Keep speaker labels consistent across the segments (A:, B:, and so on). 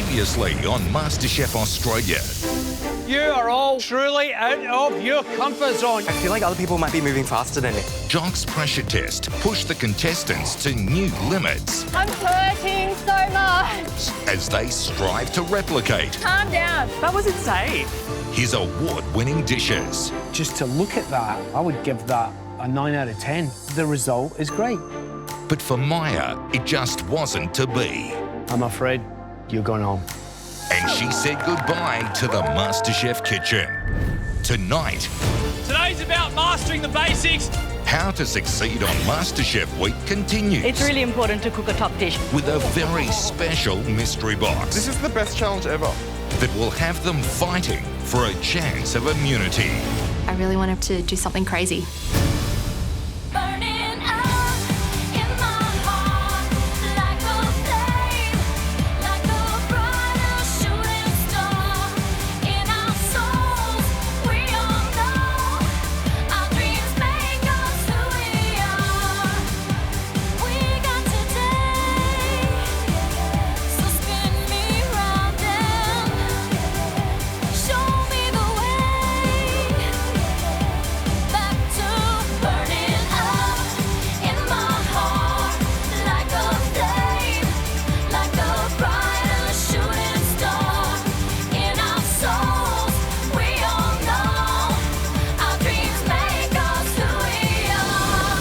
A: Previously on MasterChef Australia.
B: You are all truly out of your comfort zone.
C: I feel like other people might be moving faster than me.
A: Jock's pressure test pushed the contestants to new limits
D: I'm hurting so much.
A: as they strive to replicate
D: Calm down.
E: That was insane.
A: his award-winning dishes.
B: Just to look at that, I would give that a 9 out of 10. The result is great.
A: But for Maya, it just wasn't to be.
B: I'm afraid you're going home.
A: And she said goodbye to the MasterChef kitchen. Tonight,
F: Today's about mastering the basics.
A: How to Succeed on MasterChef Week continues.
E: It's really important to cook a top dish.
A: With a very special mystery box
G: This is the best challenge ever.
A: that will have them fighting for a chance of immunity.
D: I really wanted to do something crazy.
H: Burning up in my heart like a flame, like a brighter shooting star in our souls. We all know our dreams make us who we are. We got today, so spin me round and show me the way back to burning up in my heart like a flame, like a brighter shooting star in our souls. We all know our dreams make us who we are.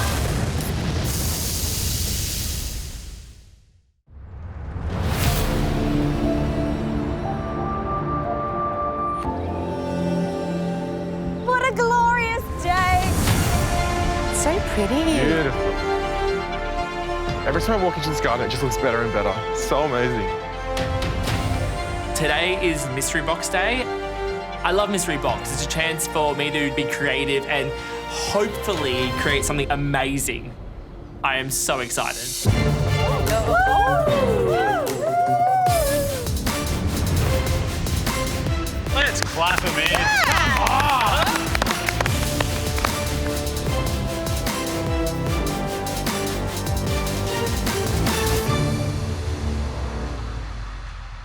D: What a glorious day. So pretty.
G: Beautiful. Every time I walk into this garden, it just looks better and better. So amazing.
F: Today is Mystery Box Day. I love Mystery Box. It's a chance for me to be creative and hopefully create something amazing. I am so excited. Let's clap him in.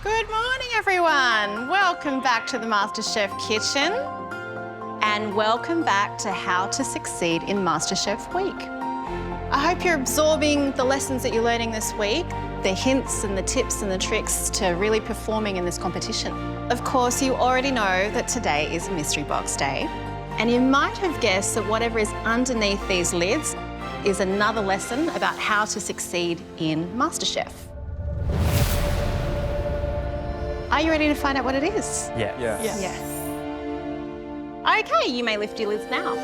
I: Good morning, everyone. Welcome back to the MasterChef kitchen. And welcome back to How to Succeed in MasterChef Week. I hope you're absorbing the lessons that you're learning this week, the hints and the tips and the tricks to really performing in this competition. Of course, you already know that today is Mystery Box Day. And you might have guessed that whatever is underneath these lids is another lesson about how to succeed in MasterChef. Are you ready to find out what it is?
C: Yeah.
I: Yes. Okay, you may lift your lids now.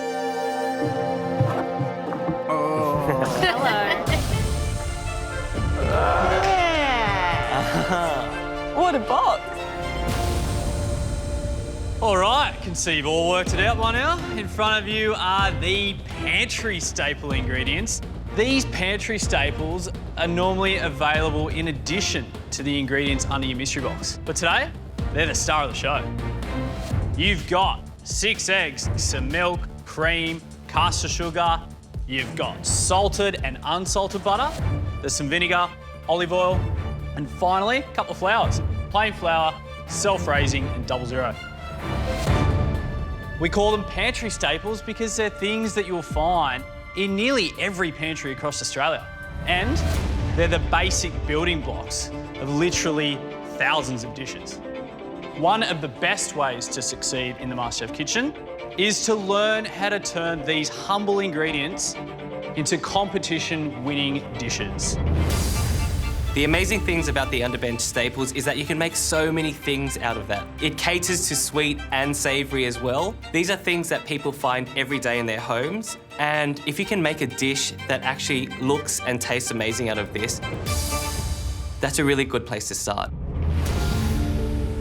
I: Hello. Yeah.
E: What a box.
F: All right, can see you've all worked it out by now. In front of you are the pantry staple ingredients. These pantry staples are normally available in addition to the ingredients under your mystery box. But today, they're the star of the show. You've got 6 eggs, some milk, cream, caster sugar. You've got salted and unsalted butter. There's some vinegar, olive oil, and finally, a couple of flours. Plain flour, self-raising, and 00. We call them pantry staples because they're things that you'll find in nearly every pantry across Australia. And they're the basic building blocks of literally thousands of dishes. One of the best ways to succeed in the MasterChef kitchen is to learn how to turn these humble ingredients into competition-winning dishes.
C: The amazing things about the underbench staples is that you can make so many things out of that. It caters to sweet and savoury as well. These are things that people find every day in their homes. And if you can make a dish that actually looks and tastes amazing out of this, that's a really good place to start.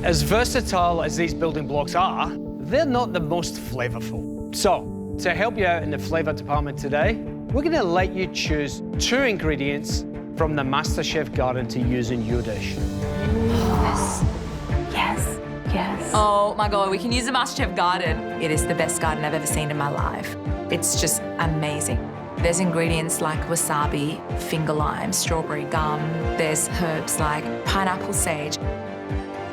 B: As versatile as these building blocks are, they're not the most flavourful. So, to help you out in the flavour department today, we're going to let you choose 2 ingredients from the MasterChef garden to use in your dish.
E: Yes.
D: Oh my God, we can use the MasterChef garden.
E: It is the best garden I've ever seen in my life. It's just amazing. There's ingredients like wasabi, finger lime, strawberry gum. There's herbs like pineapple sage.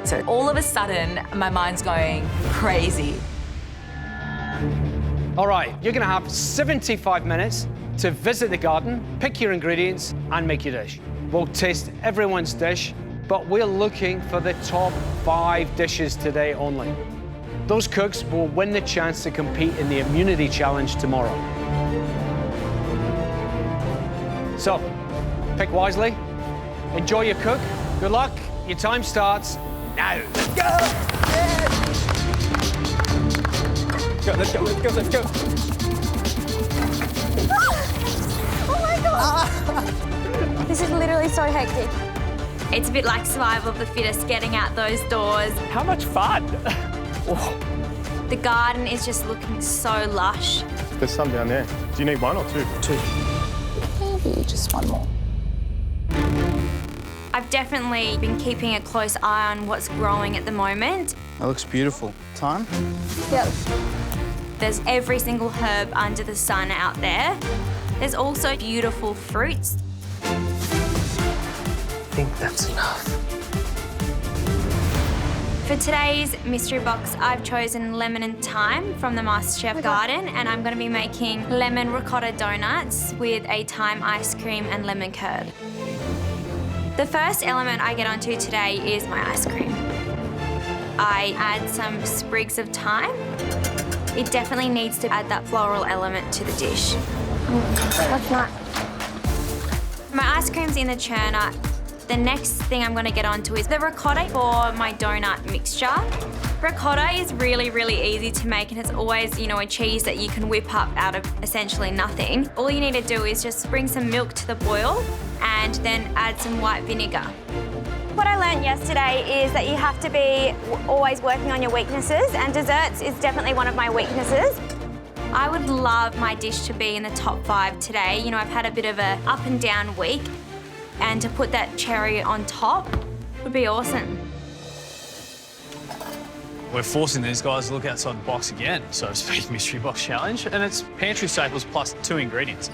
E: So all of a sudden, my mind's going crazy.
B: All right, you're gonna have 75 minutes to visit the garden, pick your ingredients, and make your dish. We'll taste everyone's dish, but we're looking for the top 5 dishes today only. Those cooks will win the chance to compete in the immunity challenge tomorrow. So, pick wisely, enjoy your cook, good luck, your time starts now. Let's go!
G: Let's go, let's go, let's go.
D: Oh my God! This is literally so hectic.
H: It's a bit like survival of the fittest, getting out those doors.
F: How much fun?
H: The garden is just looking so lush.
G: There's some down there. Do you need 1 or 2? 2.
E: Maybe just one more.
H: I've definitely been keeping a close eye on what's growing at the moment.
J: That looks beautiful. Time?
D: Yep.
H: There's every single herb under the sun out there. There's also beautiful fruits.
J: I think that's enough.
H: For today's mystery box, I've chosen lemon and thyme from the MasterChef garden, and I'm going to be making lemon ricotta donuts with a thyme ice cream and lemon curd. The first element I get onto today is my ice cream. I add some sprigs of thyme. It definitely needs to add that floral element to the dish.
D: That's not.
H: My ice cream's in the churner. The next thing I'm going to get onto is the ricotta for my donut mixture. Ricotta is really, really easy to make, and it's always, you know, a cheese that you can whip up out of essentially nothing. All you need to do is just bring some milk to the boil and then add some white vinegar.
D: What I learned yesterday is that you have to be always working on your weaknesses, and desserts is definitely one of my weaknesses.
H: I would love my dish to be in the top 5 today. You know, I've had a bit of a up and down week, and to put that cherry on top would be awesome.
F: We're forcing these guys to look outside the box again, so to speak, mystery box challenge, and it's pantry staples plus 2 ingredients.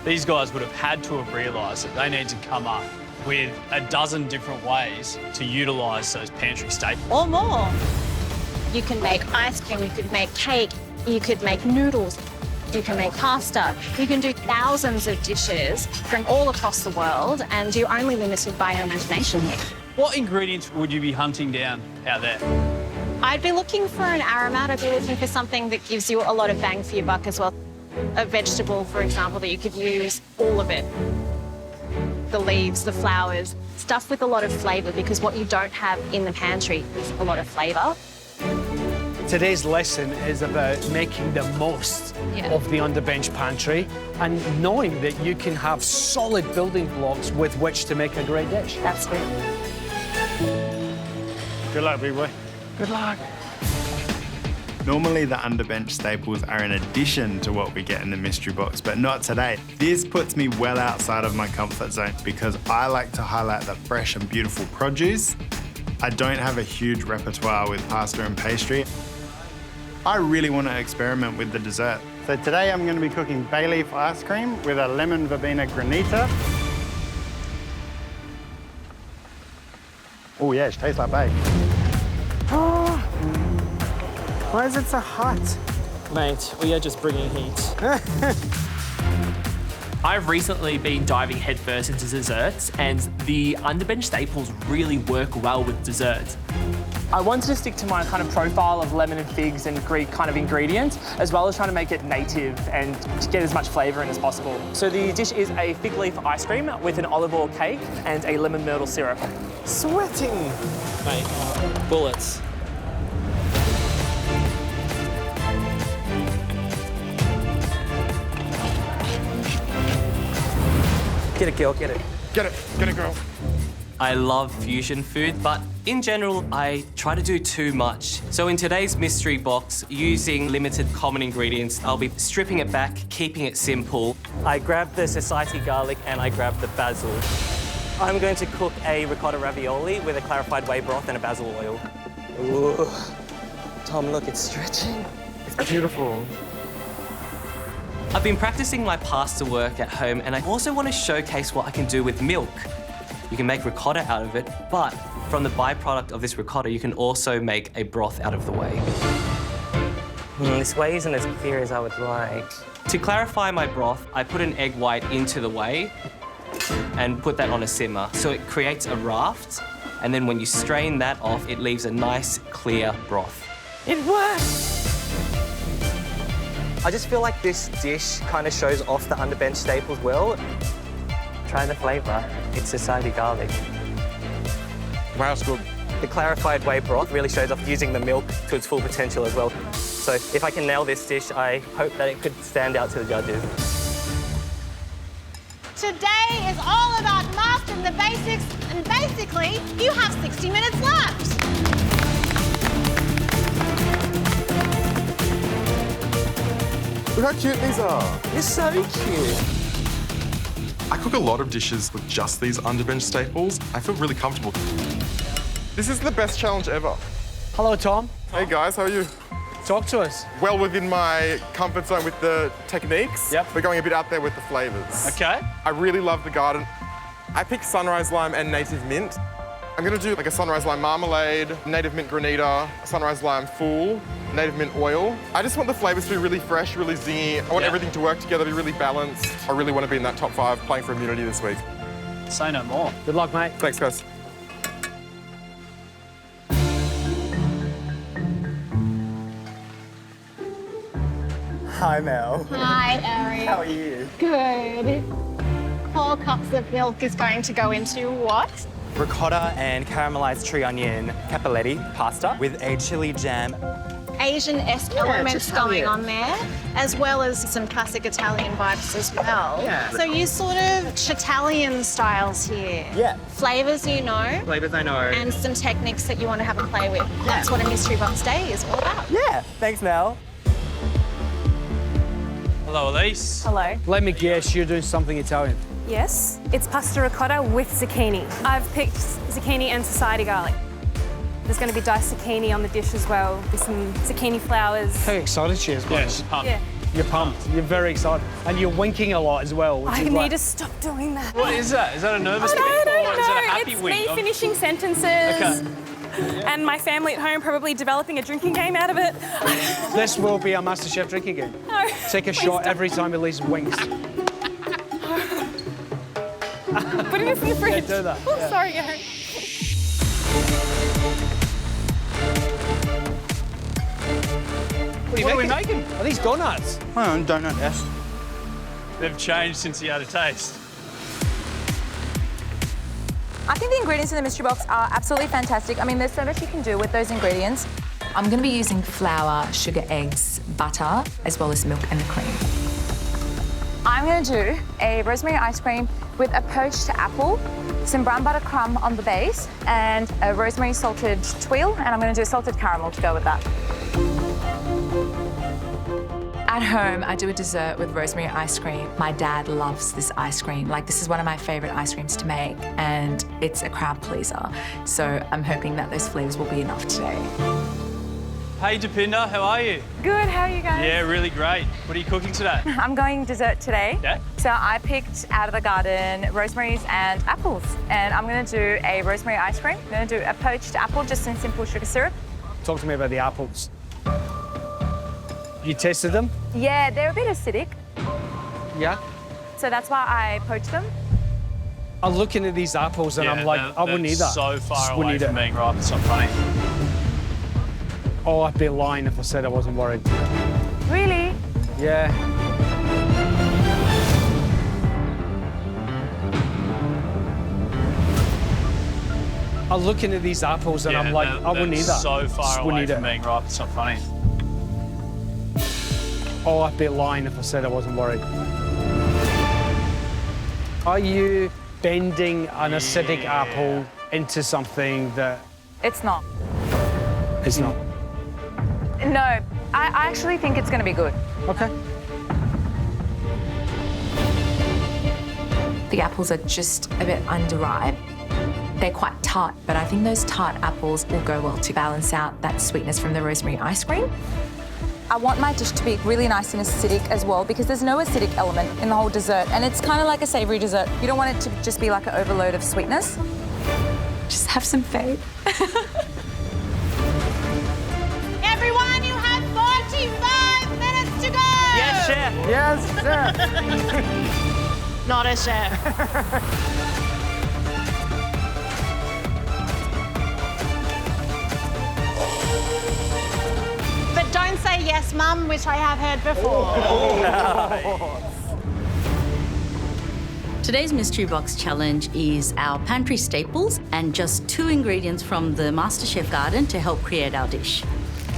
F: These guys would have had to have realised that they need to come up with a dozen different ways to utilise those pantry staples.
I: Or more. You can make ice cream, you could make cake, you could make noodles, you can make pasta. You can do thousands of dishes from all across the world, and you're only limited by your imagination here.
F: What ingredients would you be hunting down out there?
I: I'd be looking for an aromat. I'd be looking for something that gives you a lot of bang for your buck as well. A vegetable, for example, that you could use all of it. The leaves, the flowers, stuff with a lot of flavour, because what you don't have in the pantry is a lot of flavour.
B: Today's lesson is about making the most of the underbench pantry and knowing that you can have solid building blocks with which to make a great dish.
I: That's it.
G: Good luck, big boy.
B: Good luck.
J: Normally the underbench staples are in addition to what we get in the mystery box, but not today. This puts me well outside of my comfort zone because I like to highlight the fresh and beautiful produce. I don't have a huge repertoire with pasta and pastry. I really want to experiment with the dessert.
K: So today I'm going to be cooking bay leaf ice cream with a lemon verbena granita. Oh yeah, it tastes like bay. Oh, why is it so hot?
L: Mate, we are just bringing heat. I've recently been diving headfirst into desserts, and the underbench staples really work well with desserts. I wanted to stick to my kind of profile of lemon and figs and Greek kind of ingredients, as well as trying to make it native and to get as much flavour in as possible. So the dish is a fig leaf ice cream with an olive oil cake and a lemon myrtle syrup.
K: Sweating.
L: Mate, bullets.
K: Get it, girl, get it.
G: Get it, girl.
C: I love fusion food, but in general, I try to do too much. So in today's mystery box, using limited common ingredients, I'll be stripping it back, keeping it simple.
L: I grabbed the society garlic and I grabbed the basil. I'm going to cook a ricotta ravioli with a clarified whey broth and a basil oil. Ooh. Tom, look, it's stretching.
G: It's beautiful.
C: I've been practicing my pasta work at home, and I also want to showcase what I can do with milk. You can make ricotta out of it, but From the byproduct of this ricotta, you can also make a broth out of the whey.
M: This whey isn't as clear as I would like.
C: To clarify my broth, I put an egg white into the whey and put that on a simmer. So it creates a raft, and then when you strain that off, it leaves a nice, clear broth.
M: It works! I just feel like this dish kind of shows off the underbench staples well. Try the flavour. It's society garlic.
G: Wow, it's good.
M: The clarified whey broth really shows off using the milk to its full potential as well. So if I can nail this dish, I hope that it could stand out to the judges.
I: Today is all about mastering the basics, and basically, you have 60 minutes left.
G: Look how cute these are.
M: They're so cute.
G: I cook a lot of dishes with just these underbench staples. I feel really comfortable. This is the best challenge ever.
B: Hello, Tom.
G: Hey guys, how are you?
B: Talk to us.
G: Well within my comfort zone with the techniques.
B: Yep.
G: We're going a bit out there with the flavours.
B: Okay.
G: I really love the garden. I picked sunrise lime and native mint. I'm gonna do like a sunrise lime marmalade, native mint granita, sunrise lime fool, native mint oil. I just want the flavours to be really fresh, really zingy. I want everything to work together, be really balanced. I really want to be in that top 5 playing for immunity this week.
F: Say no more.
B: Good luck, mate.
G: Thanks, guys.
M: Hi, Mel.
I: Hi, Ari.
M: How are you?
I: Good. 4 cups of milk is going to go into what?
M: Ricotta and caramelised tree onion capelletti pasta with a chili jam.
I: Asian-esque elements going on there, as well as some classic Italian vibes as well.
M: Yeah.
I: So you sort of Chitalian styles here.
M: Yeah.
I: Flavours you know.
M: Flavours I know.
I: And some techniques that you want to have a play with. That's what a mystery box day is all about.
M: Yeah. Thanks, Mel.
F: Hello, Elise.
N: Hello.
B: Let me guess, you're doing something Italian.
N: Yes, it's pasta ricotta with zucchini. I've picked zucchini and society garlic. There's going to be diced zucchini on the dish as well, with some zucchini flowers.
B: How excited she is, guys.
F: Yes, pumped.
N: Yeah.
B: You're pumped. You're very excited. And you're winking a lot as well. Which
N: I
B: is
N: need
B: like...
N: to stop doing that.
F: What is that? Is that a nervous wink
N: I don't
F: or is it a happy
N: it's
F: wink?
N: me finishing sentences.
F: Okay.
N: And my family at home probably developing a drinking game out of it.
B: This will be a MasterChef drinking game.
N: No,
B: Take a shot
N: don't.
B: every time Elise winks.
N: Putting this in the fridge.
B: Yeah, do that.
N: Oh,
B: Yeah.
N: sorry, Gary.
B: What are we making? Are these donuts?
M: Donut, yes.
F: They've changed since you had a taste.
E: I think the ingredients in the mystery box are absolutely fantastic. I mean, there's so much you can do with those ingredients. I'm going to be using flour, sugar, eggs, butter, as well as milk and cream. I'm going to do a rosemary ice cream with a poached apple, some brown butter crumb on the base, and a rosemary salted tuile, and I'm going to do a salted caramel to go with that. At home, I do a dessert with rosemary ice cream. My dad loves this ice cream. Like, this is one of my favorite ice creams to make, and it's a crowd pleaser. So I'm hoping that those flavors will be enough today.
F: Hey, Deepinder, how are you?
N: Good, how are you guys?
F: Yeah, really great. What are you cooking today?
N: I'm going dessert today.
F: Yeah.
N: So I picked out of the garden rosemaries and apples. And I'm going to do a rosemary ice cream. I'm going to do a poached apple just in simple sugar syrup.
B: Talk to me about the apples. You tasted them?
N: Yeah, they're a bit acidic.
B: Yeah.
N: So that's why I poached them.
B: I'm looking at these apples and I'm like, I wouldn't eat that.
F: So far
B: Just
F: away
B: wouldn't eat
F: from
B: it.
F: being ripe, it's not funny.
B: Oh, I'd be lying if I said I wasn't worried.
N: Really?
B: Yeah. I'm looking at these apples and I'm like, I wouldn't eat that.
F: So far
B: Just wouldn't
F: away
B: eat
F: from
B: it.
F: being ripe, it's not funny.
B: Oh, I'd be lying if I said I wasn't worried. Are you bending an acidic apple into something that
N: It's not.
B: is not?
N: No, I actually think it's going to be good.
B: Okay.
E: The apples are just a bit underripe. They're quite tart, but I think those tart apples will go well to balance out that sweetness from the rosemary ice cream. I want my dish to be really nice and acidic as well, because there's no acidic element in the whole dessert, and it's kind of like a savoury dessert. You don't want it to just be like an overload of sweetness. Just Have some faith.
I: Everyone, you have 45 minutes to go!
F: Yes, chef.
K: Yes, chef.
I: Not a chef. But don't say yes, Mum, which I have heard before.
O: Today's Mystery Box Challenge is our pantry staples and just 2 ingredients from the MasterChef garden to help create our dish.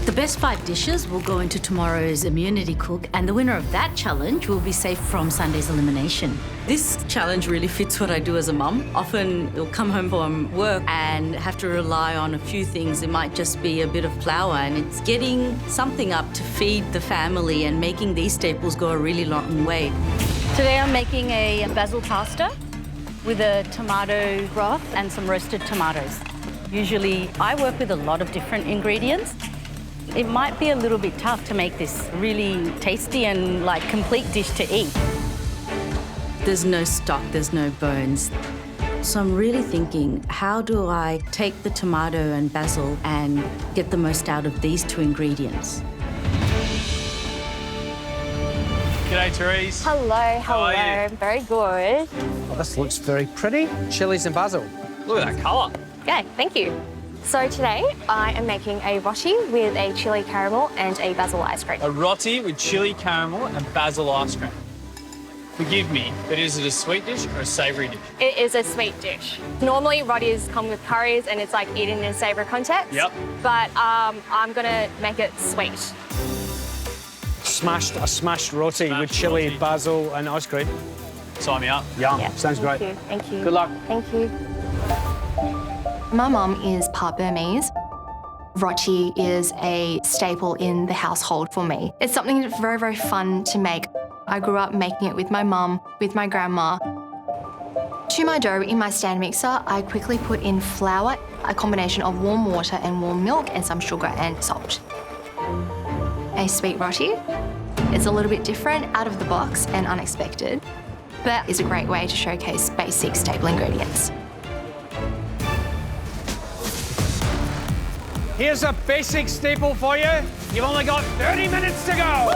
O: The best 5 dishes will go into tomorrow's immunity cook, and the winner of that challenge will be safe from Sunday's elimination. This challenge really fits what I do as a mum. Often you'll come home from work and have to rely on a few things. It might just be a bit of flour, and it's getting something up to feed the family and making these staples go a really long way. Today I'm making a basil pasta with a tomato broth and some roasted tomatoes. Usually I work with a lot of different ingredients. It might be a little bit tough to make this really tasty and complete dish to eat. There's no stock, there's no bones. So I'm really thinking, how do I take the tomato and basil and get the most out of these 2 ingredients?
F: G'day, Therese.
P: Hello,
F: How are you?
P: Very good.
B: Well, this looks very pretty. Chilies and basil.
F: Look at that colour.
P: Yeah, thank you. So today I am making a roti with a chili caramel and a basil ice cream.
F: A roti with chili caramel and basil ice cream. Forgive me, but is it a sweet dish or a savoury dish?
P: It is a sweet dish. Normally rotis come with curries and it's like eaten in a savoury context.
F: Yep.
P: But I'm gonna make it sweet.
B: A smashed roti with chili, basil and ice cream.
F: Sign me up.
B: Yum.
P: Yeah,
B: Sounds great.
P: Thank you.
B: Good luck.
P: Thank you.
E: My mum is part Burmese. Roti is a staple in the household for me. It's something that's very, very fun to make. I grew up making it with my mum, with my grandma. To my dough in my stand mixer, I quickly put in flour, a combination of warm water and warm milk, and some sugar and salt. A sweet roti. It's a little bit different, out of the box and unexpected, but it's a great way to showcase basic staple ingredients.
B: Here's a basic staple for you. You've only got 30 minutes to go.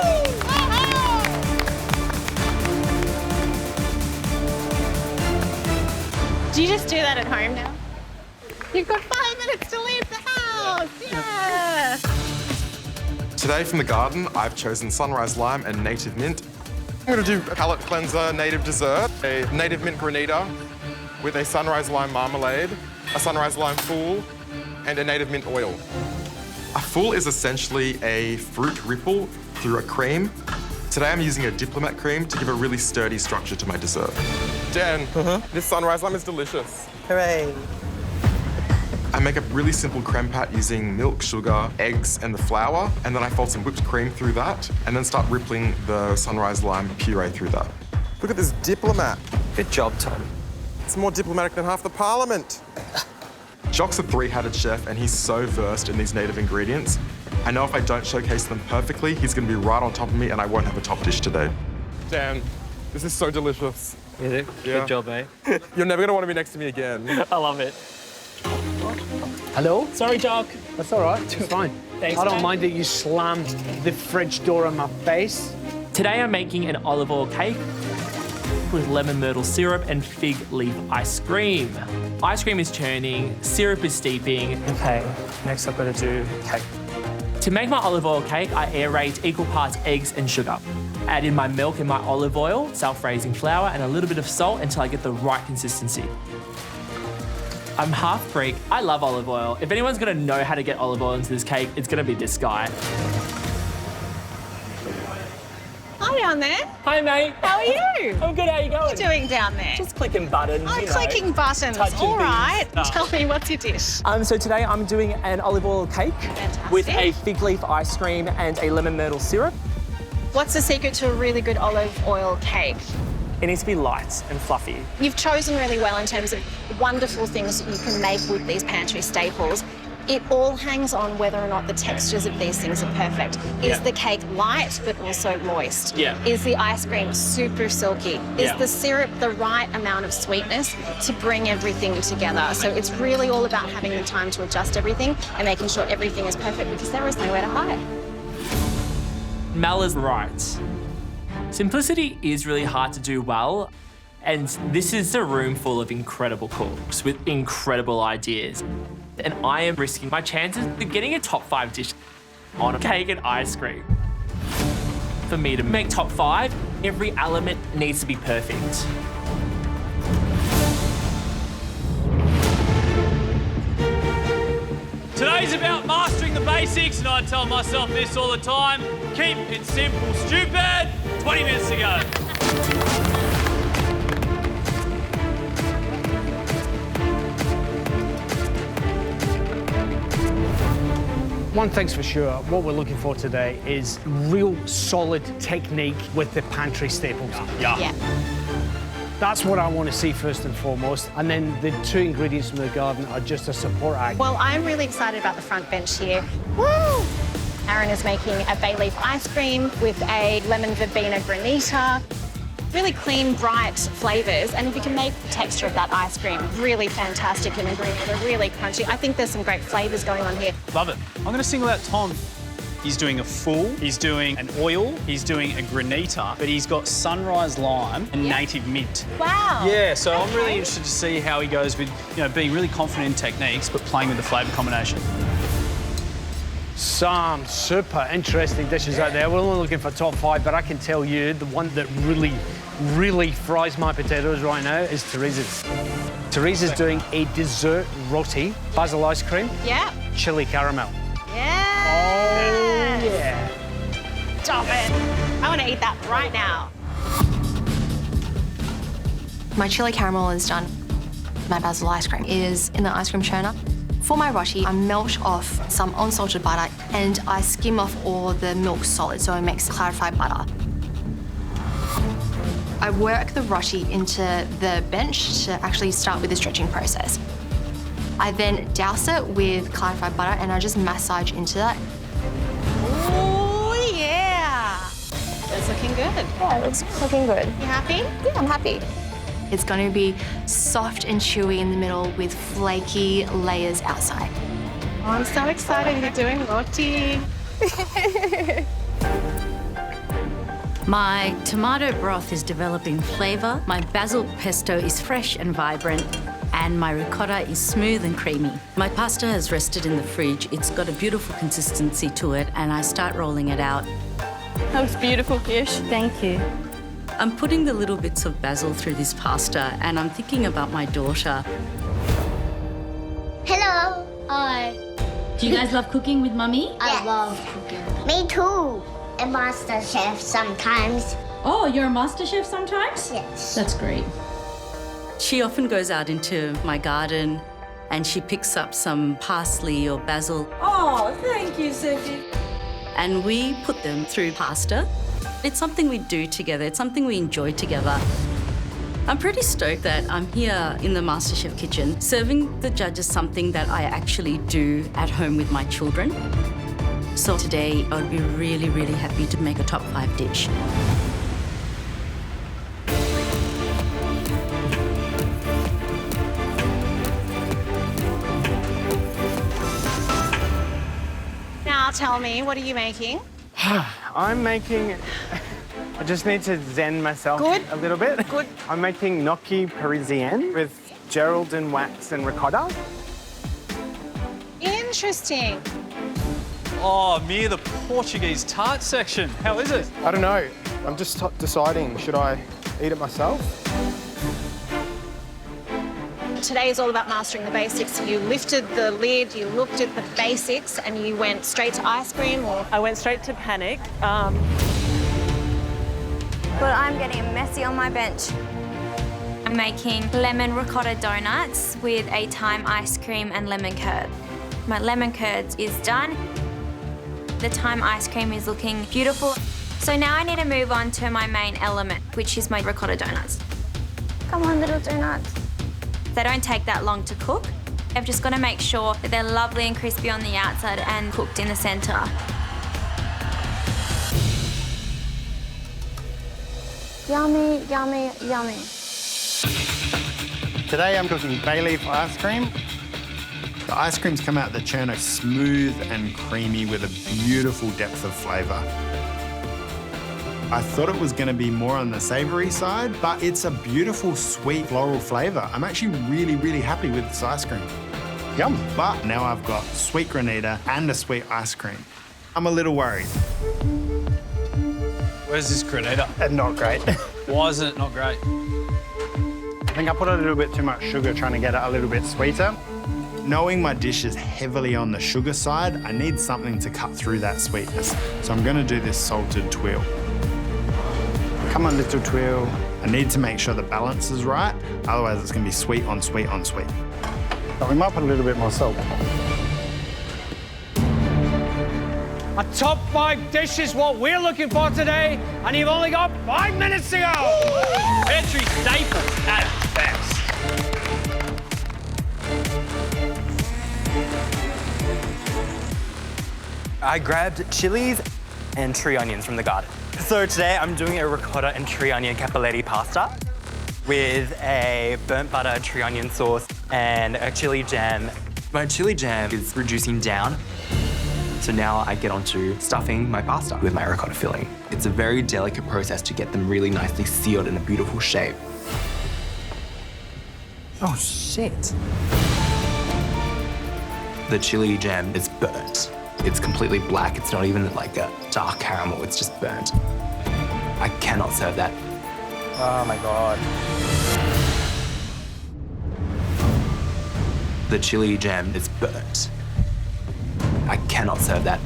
I: Do you just do that at home now? You've got 5 minutes to leave the house. Yeah.
G: Today from the garden, I've chosen sunrise lime and native mint. I'm gonna do a palate cleanser native dessert, a native mint granita with a sunrise lime marmalade, a sunrise lime fool, and a native mint oil. A fool is essentially a fruit ripple through a cream. Today I'm using a diplomat cream to give a really sturdy structure to my dessert. Dan, this sunrise lime is delicious.
M: Hooray.
G: I make a really simple creme pat using milk, sugar, eggs, and the flour, and then I fold some whipped cream through that, and then start rippling the sunrise lime puree through that. Look at this diplomat.
M: Good job, Tom.
G: It's more diplomatic than half the parliament. Jock's a 3-hatted chef, and he's so versed in these native ingredients. I know if I don't showcase them perfectly, he's gonna be right on top of me, and I won't have a top dish today. Dan, this is so delicious.
M: Is it?
G: Yeah.
M: Good job, eh?
G: You're never gonna want to be next to me again.
M: I love it.
B: Hello?
L: Sorry, Jock.
B: That's all right. It's fine.
L: Thanks,
B: I don't
L: mate.
B: mind that you slammed the fridge door in my face.
L: Today I'm making an olive oil cake with lemon myrtle syrup and fig leaf ice cream. Ice cream is churning, syrup is steeping.
B: Okay, next I've got to do cake.
L: To make my olive oil cake, I aerate equal parts eggs and sugar. Add in my milk and my olive oil, self-raising flour, and a little bit of salt until I get the right consistency. I'm half Greek. I love olive oil. If anyone's gonna know how to get olive oil into this cake, it's gonna be this guy.
I: Hi down there.
L: Hi, mate.
I: How are you?
L: I'm good, how you going?
I: What are you doing down there?
L: Just clicking buttons,
I: Oh,
L: you know,
I: clicking buttons.
L: touching
I: All
L: things.
I: right.
L: Oh.
I: Tell me, what's your dish?
L: So today I'm doing an olive oil cake with a fig leaf ice cream and a lemon myrtle syrup.
I: What's the secret to a really good olive oil cake?
L: It needs to be light and fluffy.
I: You've chosen really well in terms of wonderful things that you can make with these pantry staples. It all hangs on whether or not the textures of these things are perfect. Is the cake light but also moist? Is the ice cream super silky? Is the syrup the right amount of sweetness to bring everything together? So it's really all about having the time to adjust everything and making sure everything is perfect because there is nowhere to hide.
L: Mel is right. Simplicity is really hard to do well, and this is a room full of incredible cooks with incredible ideas. And I am risking my chances of getting a top 5 dish on cake and ice cream. For me to make top 5, every element needs to be perfect.
F: Today's about mastering the basics, and I tell myself this all the time. Keep it simple, stupid. 20 minutes to go.
B: One thing's for sure, what we're looking for today is real solid technique with the pantry staples.
I: Yeah.
B: That's what I want to see first and foremost. And then the 2 ingredients from the garden are just a support act.
I: Well, I'm really excited about the front bench here. Woo! Aaron is making a bay leaf ice cream with a lemon verbena granita. Really clean, bright flavours, and if you can make the texture of that ice cream really fantastic and really crunchy, I think there's some great flavours going on here.
F: Love it. I'm going to single out Tom. He's doing a full, he's doing an oil, he's doing a granita, but he's got sunrise lime and native mint.
I: Wow.
F: Yeah, so I'm really interested to see how he goes with, being really confident in techniques, but playing with the flavour combination.
B: Some super interesting dishes out there. We're only looking for top 5, but I can tell you the one that really fries my potatoes right now is Teresa's. Teresa's doing a dessert roti, basil ice cream, chili caramel.
I: Yeah.
B: Oh, yeah.
I: Stop it. I want to eat that right now.
P: My chili caramel is done. My basil ice cream is in the ice cream churner. For my roti, I melt off some unsalted butter and I skim off all the milk solid, so it makes clarified butter. I work the roti into the bench to actually start with the stretching process. I then douse it with clarified butter and I just massage into that.
I: Oh, yeah. It's looking good.
P: Yeah, it looks looking good.
I: You happy?
P: Yeah, I'm happy. It's going to be soft and chewy in the middle with flaky layers outside.
I: Oh, I'm so excited you're doing roti.
O: My tomato broth is developing flavour, my basil pesto is fresh and vibrant, and my ricotta is smooth and creamy. My pasta has rested in the fridge. It's got a beautiful consistency to it, and I start rolling it out.
N: That looks beautiful, Kish.
O: Thank you. I'm putting the little bits of basil through this pasta, and I'm thinking about my daughter.
Q: Hello. Hi.
O: Do you guys love cooking with Mummy?
Q: I love cooking. Me too. A MasterChef sometimes.
O: Oh, you're a MasterChef sometimes?
Q: Yes.
O: That's great. She often goes out into my garden and she picks up some parsley or basil.
N: Oh, thank you, Sophie.
O: And we put them through pasta. It's something we do together. It's something we enjoy together. I'm pretty stoked that I'm here in the MasterChef kitchen, serving the judges something that I actually do at home with my children. So today, I would be really, really happy to make a top 5 dish.
I: Now tell me, what are you making?
K: I'm making... I just need to zen myself a little bit.
I: Good.
K: I'm making gnocchi parisienne with Geraldine wax and ricotta.
I: Interesting.
F: Oh, Mia, the Portuguese tart section. How is it?
K: I don't know. I'm just deciding, should I eat it myself?
I: Today is all about mastering the basics. You lifted the lid, you looked at the basics, and you went straight to ice cream, or?
N: I went straight to panic.
D: But I'm getting messy on my bench.
H: I'm making lemon ricotta donuts with a thyme ice cream and lemon curd. My lemon curd is done. The thyme ice cream is looking beautiful. So now I need to move on to my main element, which is my ricotta donuts.
D: Come on, little donuts.
H: They don't take that long to cook. I've just got to make sure that they're lovely and crispy on the outside and cooked in the centre.
D: Yummy, yummy, yummy.
J: Today I'm cooking bay leaf ice cream. The ice creams come out the churner smooth and creamy with a beautiful depth of flavour. I thought it was going to be more on the savoury side, but it's a beautiful, sweet, floral flavour. I'm actually really, really happy with this ice cream. Yum. But now I've got sweet granita and a sweet ice cream. I'm a little worried.
F: Where's this granita?
J: Not great.
F: Why is it not great?
J: I think I put a little bit too much sugar trying to get it a little bit sweeter. Knowing my dish is heavily on the sugar side, I need something to cut through that sweetness. So I'm going to do this salted tuile. Come on, little tuile. I need to make sure the balance is right, otherwise it's going to be sweet on sweet on sweet. But we might put a little bit more salt.
B: A top 5 dish is what we're looking for today, and you've only got 5 minutes to go.
F: Pantry staples at its best.
M: I grabbed chilies and tree onions from the garden. So today I'm doing a ricotta and tree onion cappelletti pasta with a burnt butter tree onion sauce and a chili jam. My chili jam is reducing down. So now I get onto stuffing my pasta with my ricotta filling. It's a very delicate process to get them really nicely sealed in a beautiful shape.
E: Oh, shit.
M: The chili jam is burnt. It's completely black. It's not even like a dark caramel. It's just burnt. I cannot serve that. Oh my God. The chili jam is burnt. I cannot serve that.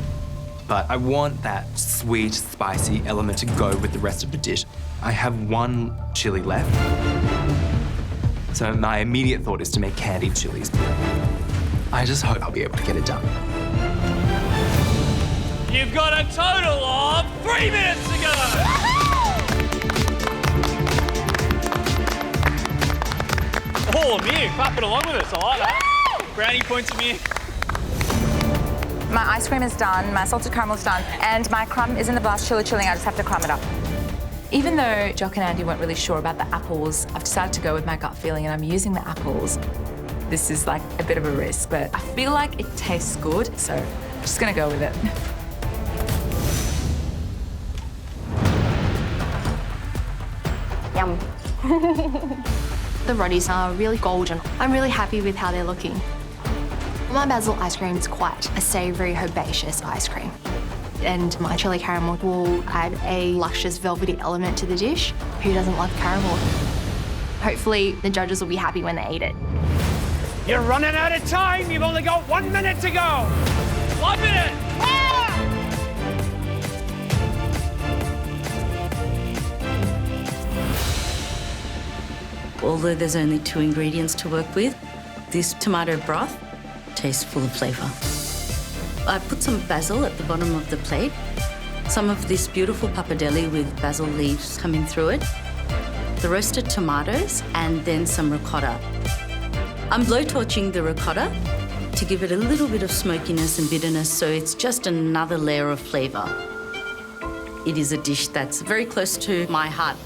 M: But I want that sweet, spicy element to go with the rest of the dish. I have 1 chili left. So my immediate thought is to make candied chilies. I just hope I'll be able to get it done.
F: You've got a total of 3 minutes to go. Oh, Amir, clapping along with us. I like that. Brownie points, Amir.
E: My ice cream is done, my salted caramel is done, and my crumb is in the blast chiller chilling. I just have to crumb it up. Even though Jock and Andy weren't really sure about the apples, I've decided to go with my gut feeling and I'm using the apples. This is like a bit of a risk, but I feel like it tastes good, so I'm just gonna go with it.
P: Yum. The rotis are really golden. I'm really happy with how they're looking. My basil ice cream is quite a savoury, herbaceous ice cream. And my chili caramel will add a luscious, velvety element to the dish. Who doesn't love caramel? Hopefully, the judges will be happy when they eat it.
B: You're running out of time. You've only got 1 minute to go.
F: 1 minute.
O: Although there's only 2 ingredients to work with, this tomato broth tastes full of flavour. I put some basil at the bottom of the plate, some of this beautiful pappardelle with basil leaves coming through it, the roasted tomatoes, and then some ricotta. I'm blowtorching the ricotta to give it a little bit of smokiness and bitterness, so it's just another layer of flavour. It is a dish that's very close to my heart.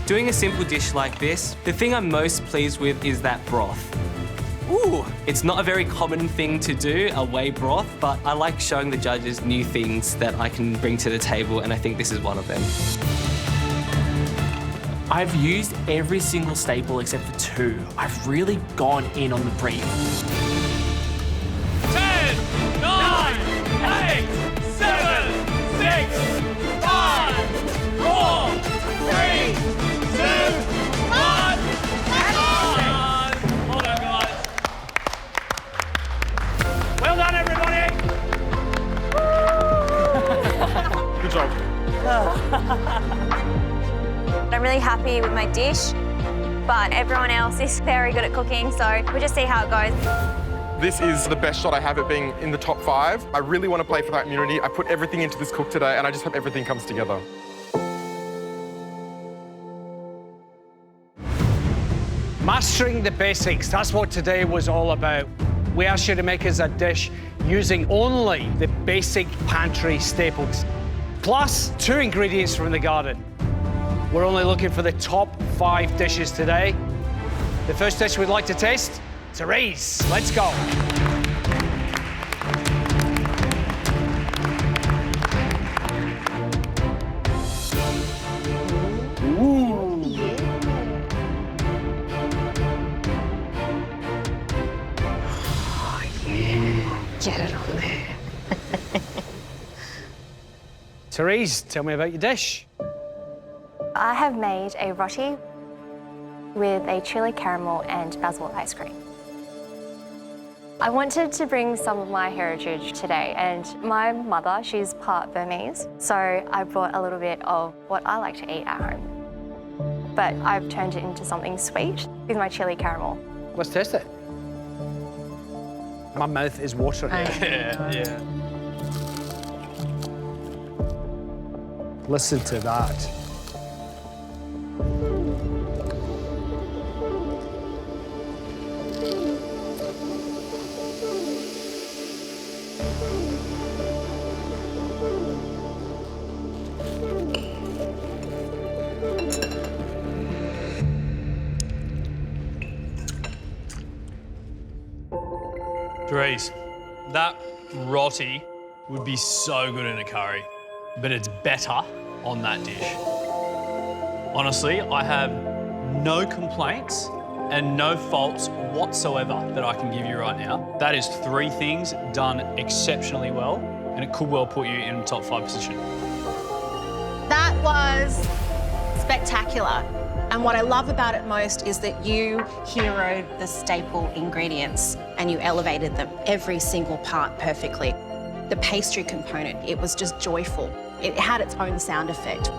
C: Doing a simple dish like this, the thing I'm most pleased with is that broth. Ooh, it's not a very common thing to do, a whey broth, but I like showing the judges new things that I can bring to the table, and I think this is one of them.
L: I've used every single staple except for 2. I've really gone in on the brief.
F: 10, 9, 8, 7, 6, 5, 4, 3, 2, 1, and on! Hold on, guys.
B: Well done, everybody.
G: Good job.
D: I'm really happy with my dish, but everyone else is very good at cooking, so we'll just see how it goes.
G: This is the best shot I have at being in the top 5. I really want to play for that immunity. I put everything into this cook today, and I just hope everything comes together.
B: Mastering the basics, that's what today was all about. We asked you to make us a dish using only the basic pantry staples, plus 2 ingredients from the garden. We're only looking for the top 5 dishes today. The first dish we'd like to taste, Therese. Let's go. Ooh.
I: Oh, yeah. Get it on there.
B: Therese, tell me about your dish.
R: I have made a roti with a chili caramel and basil ice cream. I wanted to bring some of my heritage today, and my mother, she's part Burmese, so I brought a little bit of what I like to eat at home. But I've turned it into something sweet with my chili caramel.
B: Let's taste it. My mouth is watering.
F: Yeah.
B: Listen to that.
F: Therese, that roti would be so good in a curry, but it's better on that dish. Honestly, I have no complaints and no faults whatsoever that I can give you right now. That is 3 things done exceptionally well, and it could well put you in the top 5 position.
I: That was spectacular. And what I love about it most is that you heroed the staple ingredients and you elevated them, every single part perfectly. The pastry component, it was just joyful. It had its own sound effect.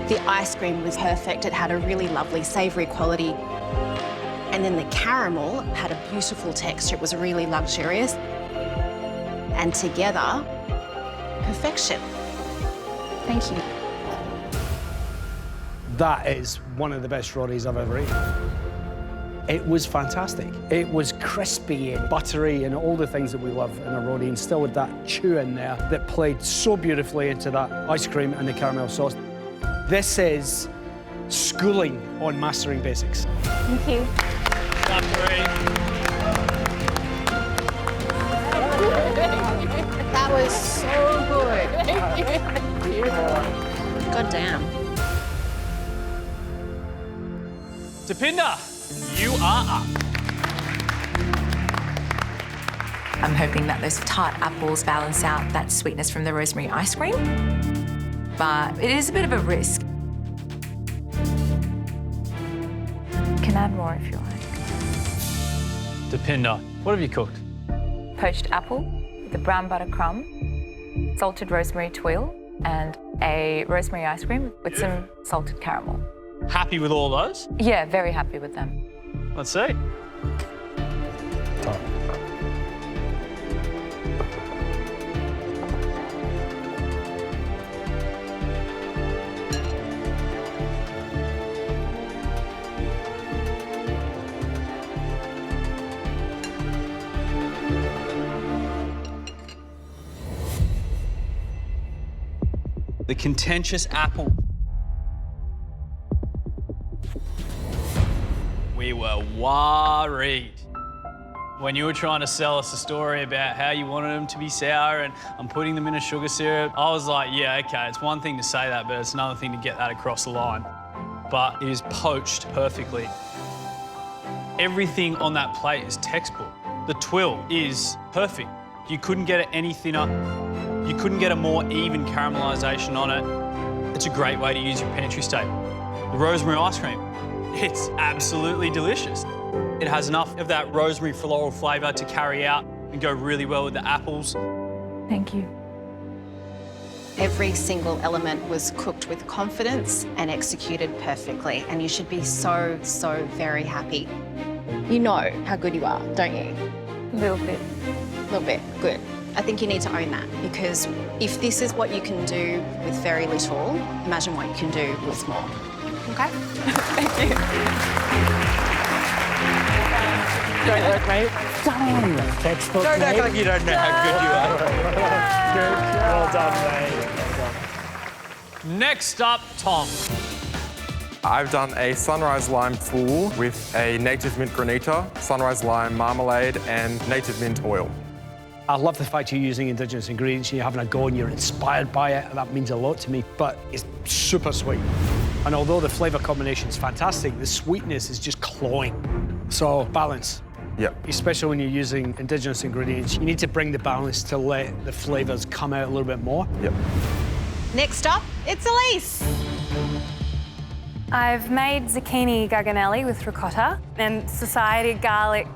I: The ice cream was perfect. It had a really lovely savoury quality. And then the caramel had a beautiful texture. It was really luxurious. And together, perfection. Thank you.
B: That is one of the best rotis I've ever eaten. It was fantastic. It was crispy and buttery and all the things that we love in a roti, and still with that chew in there that played so beautifully into that ice cream and the caramel sauce. This is schooling on mastering basics.
R: Thank you.
I: That was so good. God damn.
F: Deepinder, you are up.
E: I'm hoping that those tart apples balance out that sweetness from the rosemary ice cream, but it is a bit of a risk.
R: Can add more if you like.
F: Deepinder, what have you cooked?
R: Poached apple with a brown butter crumb, salted rosemary tuile, and a rosemary ice cream with some salted caramel.
F: Happy with all those?
R: Yeah, very happy with them.
F: Let's see. The contentious apple. We were worried when you were trying to sell us a story about how you wanted them to be sour and I'm putting them in a sugar syrup. I was like, yeah, okay, it's one thing to say that, but it's another thing to get that across the line. But it is poached perfectly. Everything on that plate is textbook. The twill is perfect. You couldn't get it any thinner. You couldn't get a more even caramelisation on it. It's a great way to use your pantry staple. The rosemary ice cream. It's absolutely delicious. It has enough of that rosemary floral flavour to carry out and go really well with the apples.
R: Thank you.
I: Every single element was cooked with confidence and executed perfectly, and you should be so, so very happy. You know how good you are, don't you?
R: A little bit.
I: A little bit, good. I think you need to own that, because if this is what you can do with very little, imagine what you can do with more.
E: Okay? Thank you.
K: Great work, mate. Done. Textbook,
M: Don't act
K: mate.
M: like you don't know how good you are.
K: Good. Well done, mate. Well done.
F: Next up, Tom.
G: I've done a sunrise lime fool with a native mint granita, sunrise lime marmalade, and native mint oil.
B: I love the fact you're using Indigenous ingredients and you're having a go and you're inspired by it. That means a lot to me, but it's super sweet. And although the flavour combination is fantastic, the sweetness is just cloying. So, balance.
G: Yep.
B: Especially when you're using Indigenous ingredients, you need to bring the balance to let the flavours come out a little bit more.
G: Yep.
I: Next up, it's Elise.
N: I've made zucchini garganelli with ricotta and society garlic.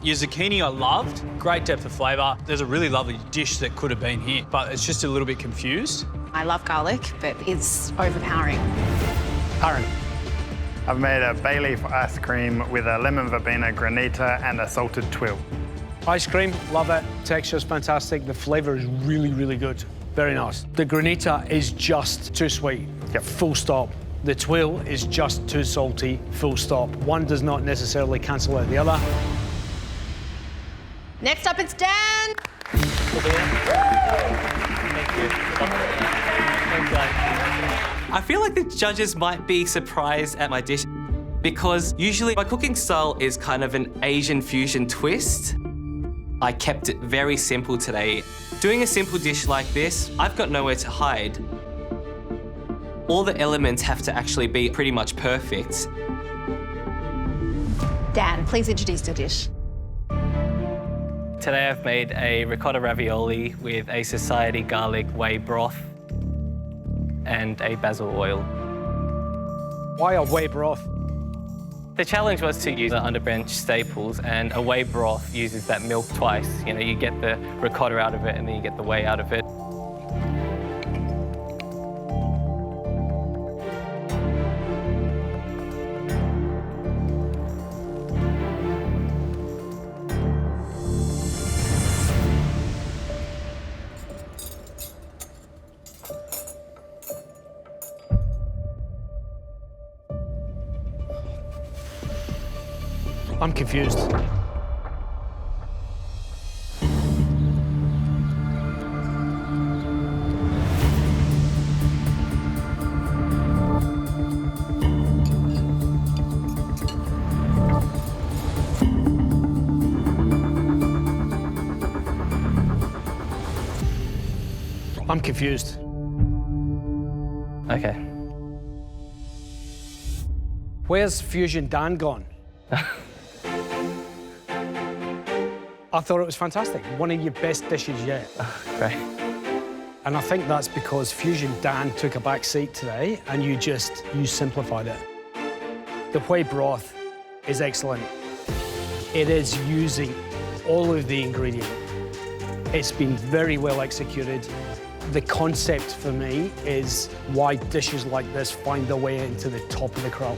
F: Your zucchini I loved, great depth of flavour. There's a really lovely dish that could have been here, but it's just a little bit confused.
I: I love garlic, but it's overpowering.
B: Aaron.
J: I've made a bay leaf ice cream with a lemon verbena granita and a salted twill.
B: Ice cream, love it. Texture's fantastic. The flavour is really, really good. Very nice. The granita is just too sweet.
J: Yep.
B: Full stop. The twill is just too salty. Full stop. One does not necessarily cancel out the other.
I: Next up, it's Dan.
C: I feel like the judges might be surprised at my dish because usually my cooking style is kind of an Asian fusion twist. I kept it very simple today. Doing a simple dish like this, I've got nowhere to hide. All the elements have to actually be pretty much perfect.
I: Dan, please introduce the dish.
C: Today I've made a ricotta ravioli with a society garlic whey broth and a basil oil.
B: Why a whey broth?
C: The challenge was to use the underbench staples, and a whey broth uses that milk twice. You know, you get the ricotta out of it and then you get the whey out of it.
B: I'm confused. I'm confused.
C: Okay.
B: Where's Fusion Dan gone? I thought it was fantastic. One of your best dishes yet.
C: Great.
B: And I think that's because Fusion Dan took a back seat today and you simplified it. The whey broth is excellent. It is using all of the ingredient. It's been very well executed. The concept for me is why dishes like this find their way into the top of the crop.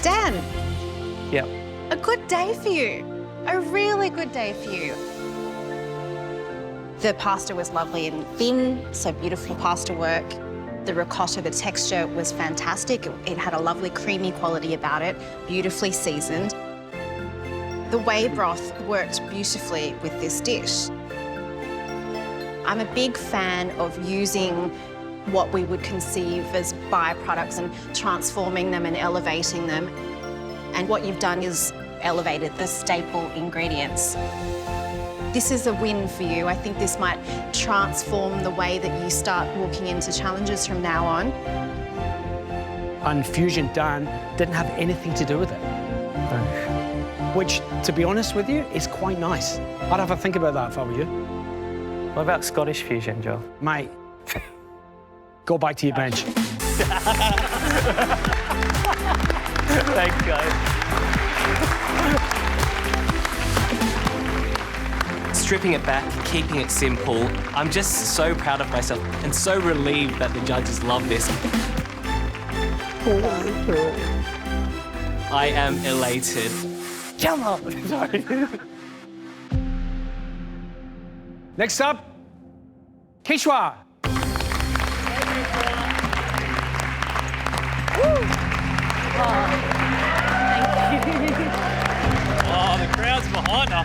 I: Dan.
C: Yep.
I: A good day for you. A really good day for you. The pasta was lovely and thin, so beautiful pasta work. The ricotta, the texture was fantastic. It had a lovely creamy quality about it, beautifully seasoned. The whey broth worked beautifully with this dish. I'm a big fan of using what we would conceive as byproducts and transforming them and elevating them. And what you've done is elevated the staple ingredients. This is a win for you. I think this might transform the way that you start walking into challenges from now on.
B: And Fusion Dan didn't have anything to do with it. Which, to be honest with you, is quite nice. I'd have a think about that if I were you.
C: What about Scottish fusion, Joel?
B: Mate, go back to your bench.
C: Thanks, guys. Stripping it back, keeping it simple. I'm just so proud of myself and so relieved that the judges love this. I am elated.
B: Come on. Sorry. Next up, Kishwa.
N: Thank you.
F: Oh, the crowd's behind her.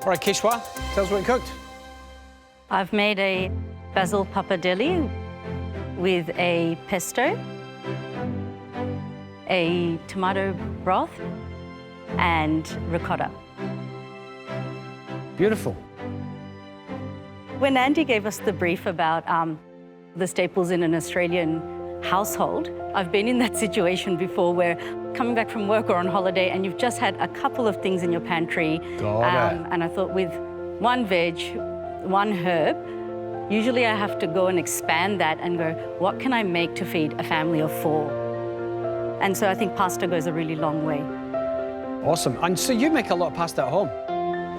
B: All right, Kishwa, tell us what you cooked.
O: I've made a basil pappardelle with a pesto, a tomato broth, and ricotta.
B: Beautiful.
O: When Andy gave us the brief about the staples in an Australian household, I've been in that situation before where coming back from work or on holiday and you've just had a couple of things in your pantry. And I thought with one veg, one herb, usually I have to go and expand that and go, what can I make to feed a family of 4? And so I think pasta goes a really long way.
B: Awesome. And so you make a lot of pasta at home?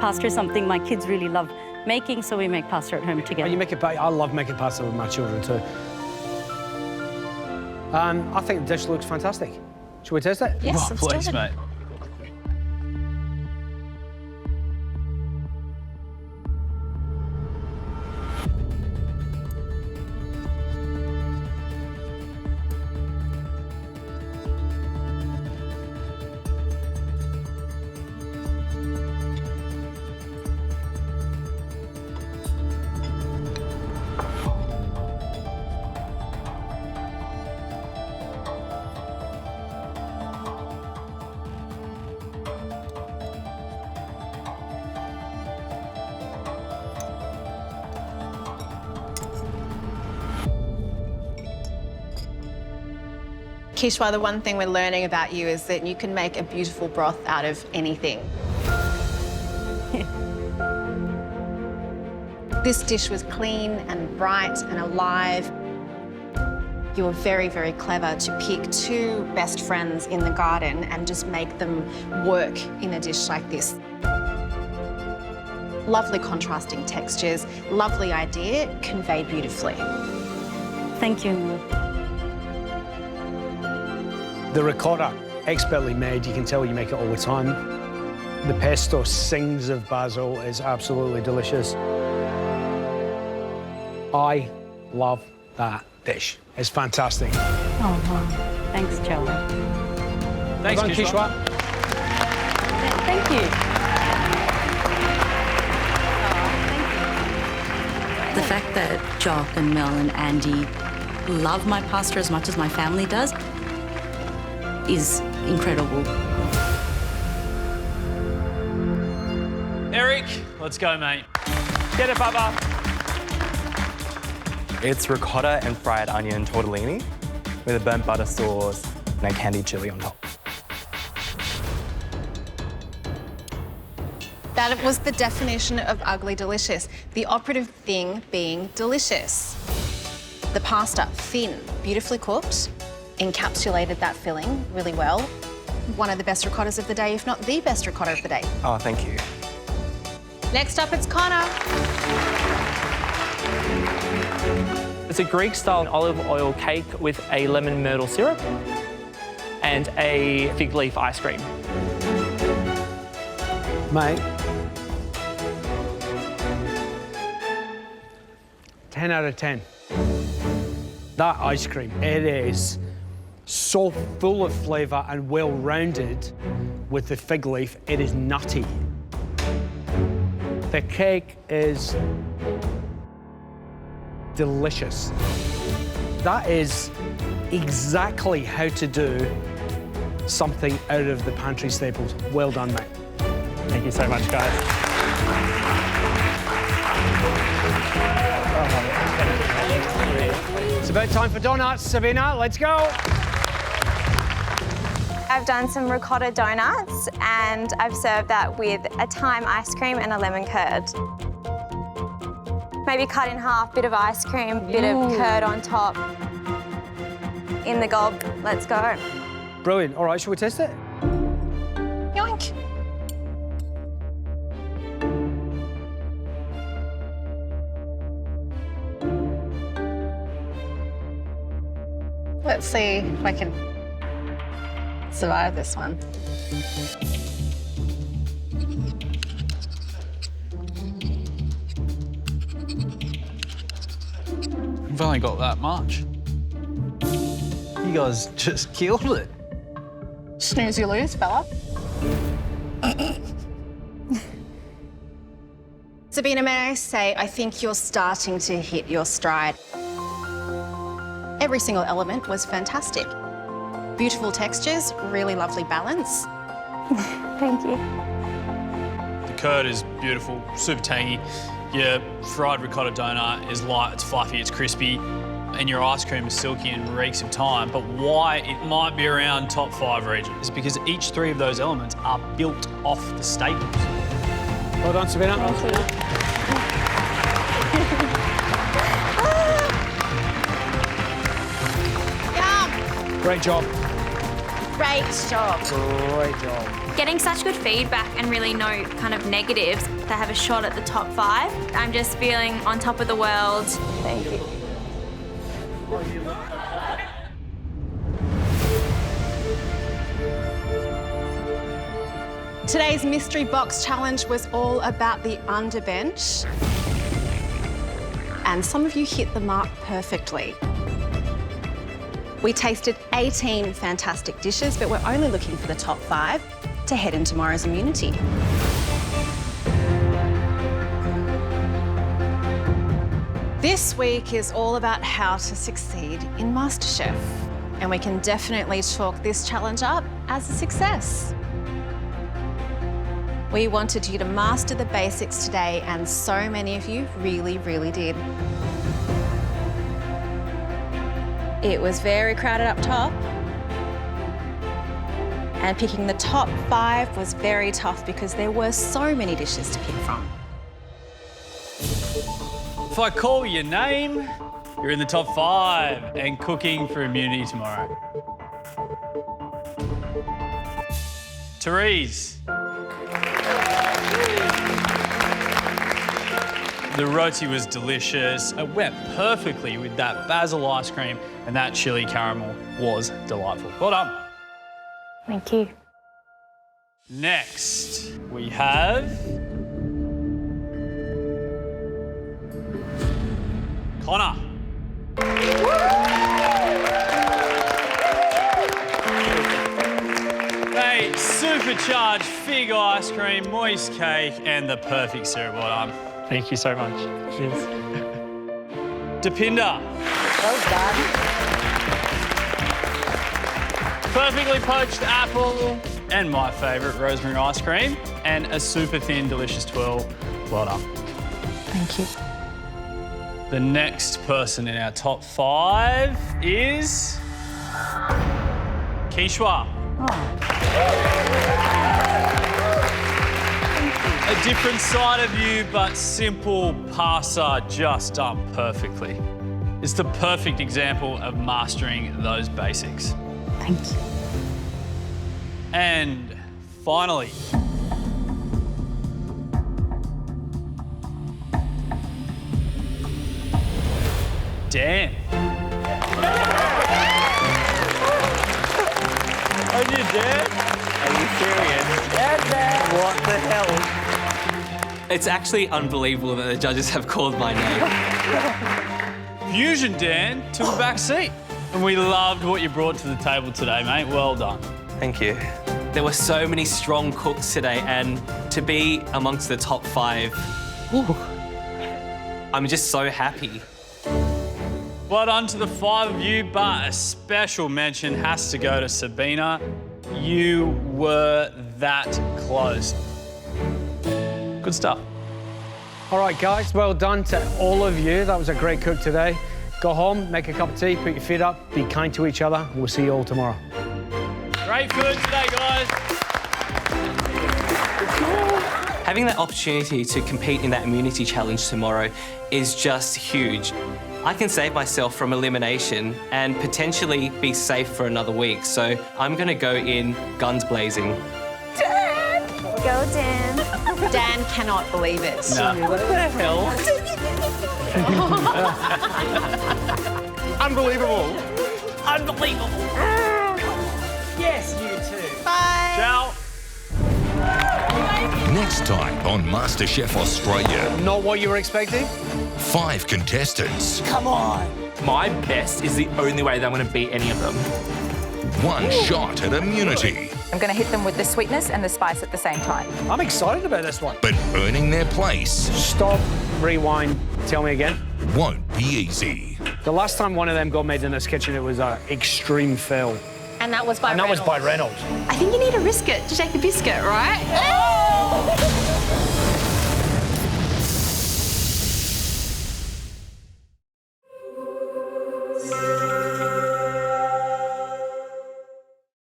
O: Pasta is something my kids really love making, so we make pasta at home together.
B: Oh, you make it, I love making pasta with my children too. I think the dish looks fantastic. Should we taste it?
N: Yes, let's do
F: Please,
N: it.
F: mate.
I: Kishwa, the one thing we're learning about you is that you can make a beautiful broth out of anything. This dish was clean and bright and alive. You were very, very clever to pick 2 best friends in the garden and just make them work in a dish like this. Lovely contrasting textures, lovely idea, conveyed beautifully.
O: Thank you.
B: The ricotta, expertly made. You can tell you make it all the time. The pesto sings of basil. Is absolutely delicious. I love that dish. It's fantastic.
O: Oh, wow. Thanks, Charlie.
F: Thanks,
B: Well done,
F: Kishwa.
O: Thank you. The fact that Jock and Mel and Andy love my pasta as much as my family does is incredible.
F: Eric, let's go, mate. Get it, Bubba.
M: It's ricotta and fried onion tortellini with a burnt butter sauce and a candied chilli on top.
I: That was the definition of ugly delicious, the operative thing being delicious. The pasta, thin, beautifully cooked, encapsulated that filling really well. One of the best ricottas of the day, if not the best ricotta of the day.
M: Oh, thank you.
I: Next up, it's Connor.
L: It's a Greek-style olive oil cake with a lemon myrtle syrup and a fig leaf ice cream.
B: Mate, 10 out of 10. That ice cream, it is so full of flavour and well-rounded with the fig leaf. It is nutty. The cake is delicious. That is exactly how to do something out of the pantry staples. Well done, mate.
L: Thank you so much, guys.
B: It's about time for donuts, Sabina. Let's go.
D: I've done some ricotta donuts and I've served that with a thyme ice cream and a lemon curd. Maybe cut in half, bit of ice cream, bit of curd on top. In the gob, let's go.
B: Brilliant. All right, shall we test it?
I: Yoink. Let's see if I can survive this one.
F: I've only got that much. You guys just killed it.
I: Snooze, you lose, fella. Sabina, may I say, I think you're starting to hit your stride. Every single element was fantastic. Beautiful textures, really lovely balance.
R: Thank you.
F: The curd is beautiful, super tangy. Your fried ricotta donut is light, it's fluffy, it's crispy, and your ice cream is silky and reeks of thyme. But why it might be around top 5 region is because each 3 of those elements are built off the staples.
B: Well done, Sabina.
R: Thank you.
B: Great job.
I: Great job.
B: Great job.
H: Getting such good feedback and really no kind of negatives to have a shot at the top 5. I'm just feeling on top of the world.
R: Thank you.
I: Today's Mystery Box Challenge was all about the underbench. And some of you hit the mark perfectly. We tasted 18 fantastic dishes, but we're only looking for the top 5 to head in tomorrow's immunity. This week is all about how to succeed in MasterChef. And we can definitely chalk this challenge up as a success. We wanted you to master the basics today, and so many of you really, really did. It was very crowded up top, and picking the top 5 was very tough because there were so many dishes to pick from.
F: If I call your name, you're in the top 5 and cooking for immunity tomorrow. Therese. The roti was delicious. It went perfectly with that basil ice cream, and that chili caramel was delightful. Well done.
R: Thank you.
F: Next, we have Connor. Hey, supercharged fig ice cream, moist cake, and the perfect syrup. Well done.
L: Thank you so much. Cheers.
F: Depinder.
R: Well done.
F: Perfectly poached apple, and my favourite, rosemary ice cream, and a super thin, delicious twirl. Well done.
E: Thank you.
F: The next person in our top 5 is Kishwa. A different side of you, but simple pasta just done perfectly. It's the perfect example of mastering those basics.
E: Thank you.
F: And finally, Dan. Oh, you Dan?
C: Are you serious? What the hell? It's actually unbelievable that the judges have called my name.
F: Fusion Dan took a back seat. And we loved what you brought to the table today, mate. Well done.
C: Thank you. There were so many strong cooks today, and to be amongst the top 5, I'm just so happy.
F: Well done to the 5 of you, but a special mention has to go to Sabina. You were that close. Good stuff.
B: All right, guys, well done to all of you. That was a great cook today. Go home, make a cup of tea, put your feet up, be kind to each other. We'll see you all tomorrow.
F: Great food today, guys.
C: Having that opportunity to compete in that immunity challenge tomorrow is just huge. I can save myself from elimination and potentially be safe for another week. So I'm going to go in guns blazing.
D: Dan! Go, Dan.
I: Dan cannot believe it.
F: No.
C: What the hell?
G: Unbelievable.
C: Unbelievable.
B: Yes, you too.
I: Bye.
B: Ciao.
A: Next time on MasterChef Australia,
B: Not what you were expecting?
A: 5 contestants,
L: Come on. My best is the only way that I'm going to beat any of them.
A: 1 shot at immunity,
E: I'm going to hit them with the sweetness and the spice at the same time.
B: I'm excited about this one.
A: but earning their place
B: Stop, rewind, tell me again.
A: won't be easy.
B: The last time one of them got made in this kitchen, it was an extreme fail.
I: And that was by
B: And that was
I: Reynolds.
B: by Reynolds.
P: I think you need a biscuit to take the biscuit, right?